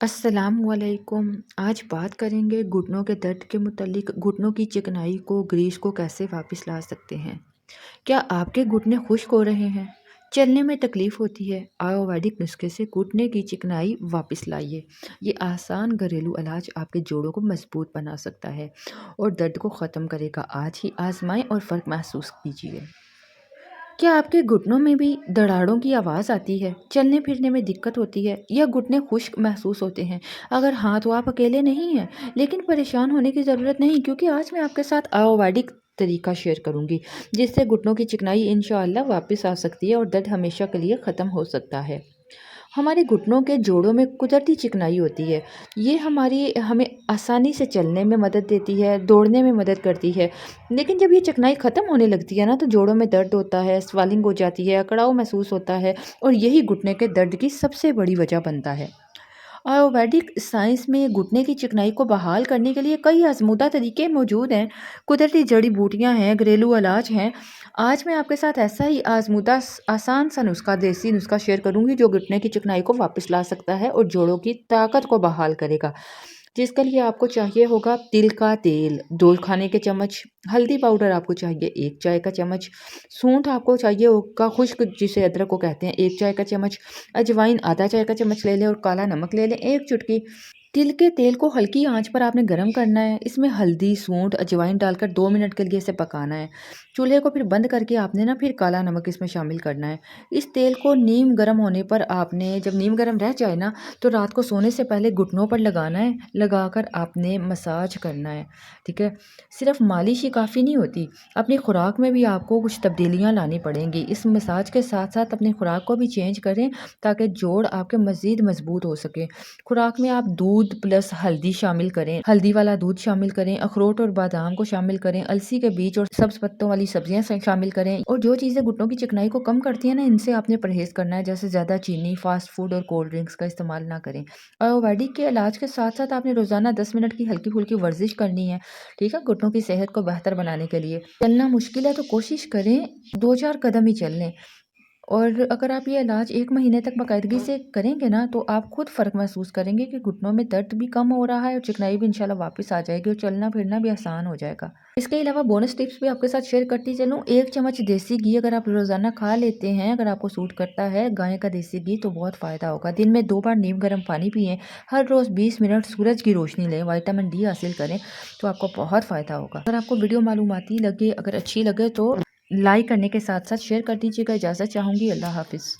अस्सलाम वालेकुम। आज बात करेंगे घुटनों के दर्द के मुतालिक। घुटनों की चिकनाई को, ग्रीस को कैसे वापस ला सकते हैं। क्या आपके घुटने खुश्क हो रहे हैं, चलने में तकलीफ होती है? आयुर्वेदिक नुस्खे से घुटने की चिकनाई वापस लाइए। ये आसान घरेलू इलाज आपके जोड़ों को मजबूत बना सकता है और दर्द को ख़त्म करेगा। आज ही आजमाएं और फ़र्क महसूस कीजिए। क्या आपके घुटनों में भी दराड़ों की आवाज़ आती है, चलने फिरने में दिक्कत होती है या घुटने खुश्क महसूस होते हैं? अगर हाँ, तो आप अकेले नहीं हैं, लेकिन परेशान होने की ज़रूरत नहीं, क्योंकि आज मैं आपके साथ आयुर्वेदिक तरीका शेयर करूंगी जिससे घुटनों की चिकनाई इंशाअल्लाह वापस आ सकती है और दर्द हमेशा के लिए ख़त्म हो सकता है। हमारे घुटनों के जोड़ों में कुदरती चिकनाई होती है। ये हमें आसानी से चलने में मदद देती है, दौड़ने में मदद करती है। लेकिन जब ये चिकनाई ख़त्म होने लगती है ना, तो जोड़ों में दर्द होता है, स्वेलिंग हो जाती है, अकड़ाव महसूस होता है और यही घुटने के दर्द की सबसे बड़ी वजह बनता है। आयुर्वेदिक साइंस में घुटने की चिकनाई को बहाल करने के लिए कई आजमूदा तरीके मौजूद हैं। कुदरती जड़ी बूटियां हैं, घरेलू इलाज हैं। आज मैं आपके साथ ऐसा ही आजमूदा आसान सा नुस्खा, देसी नुस्खा शेयर करूंगी जो घुटने की चिकनाई को वापस ला सकता है और जोड़ों की ताकत को बहाल करेगा। जिसके लिए आपको चाहिए होगा तिल का तेल 2 खाने के चम्मच, हल्दी पाउडर आपको चाहिए 1 चाय का चम्मच, सूंठ आपको चाहिए होगा खुश्क जिसे अदरक को कहते हैं 1 चाय का चम्मच, अजवाइन आधा चाय का चम्मच ले लें और काला नमक ले लें 1 चुटकी। तिल के तेल को हल्की आंच पर आपने गरम करना है। इसमें हल्दी, सूंठ, अजवाइन डालकर 2 मिनट के लिए इसे पकाना है। चूल्हे को फिर बंद करके आपने ना फिर काला नमक इसमें शामिल करना है। इस तेल को नीम गर्म होने पर आपने, जब नीम गर्म रह जाए ना, तो रात को सोने से पहले घुटनों पर लगाना है। लगाकर आपने मसाज करना है। ठीक है, सिर्फ मालिश ही काफ़ी नहीं होती, अपनी खुराक में भी आपको कुछ तब्दीलियाँ लानी पड़ेंगी। इस मसाज के साथ साथ अपनी खुराक को भी चेंज करें ताकि जोड़ आपके मज़ीद मजबूत हो सके। खुराक में आप दूध प्लस हल्दी शामिल करें, हल्दी वाला दूध शामिल करें, अखरोट और बादाम को शामिल करें, अलसी के बीज और सब्ज पत्तों वाली सब्जियां शामिल करें। और जो चीज़ें घुटनों की चिकनाई को कम करती हैं ना, इनसे आपने परहेज करना है, जैसे ज़्यादा चीनी, फास्ट फूड और कोल्ड ड्रिंक्स का इस्तेमाल ना करें। आयुर्वेदिक के इलाज के साथ साथ आपने रोज़ाना 10 मिनट की हल्की फुल्की वर्जिश करनी है। ठीक है, घुटनों की सेहत को बेहतर बनाने के लिए। चलना मुश्किल है तो कोशिश करें 2-4 कदम ही चल लें। और अगर आप ये इलाज 1 महीने तक बाकायदगी से करेंगे ना, तो आप खुद फ़र्क महसूस करेंगे कि घुटनों में दर्द भी कम हो रहा है और चिकनाई भी इंशाल्लाह वापस आ जाएगी और चलना फिरना भी आसान हो जाएगा। इसके अलावा बोनस टिप्स भी आपके साथ शेयर करती चलूँ। 1 चम्मच देसी घी अगर आप रोज़ाना खा लेते हैं, अगर आपको सूट करता है गाय का देसी घी, तो बहुत फ़ायदा होगा। दिन में 2 बार नीम गर्म पानी पिएं। हर रोज़ 20 मिनट सूरज की रोशनी लें, विटामिन डी हासिल करें, तो आपको बहुत फ़ायदा होगा। अगर आपको वीडियो मालूमाती लगे, अगर अच्छी लगे, तो लाइक करने के साथ साथ शेयर कर दीजिएगा। इजाज़त चाहूँगी। अल्लाह हाफ़िज़।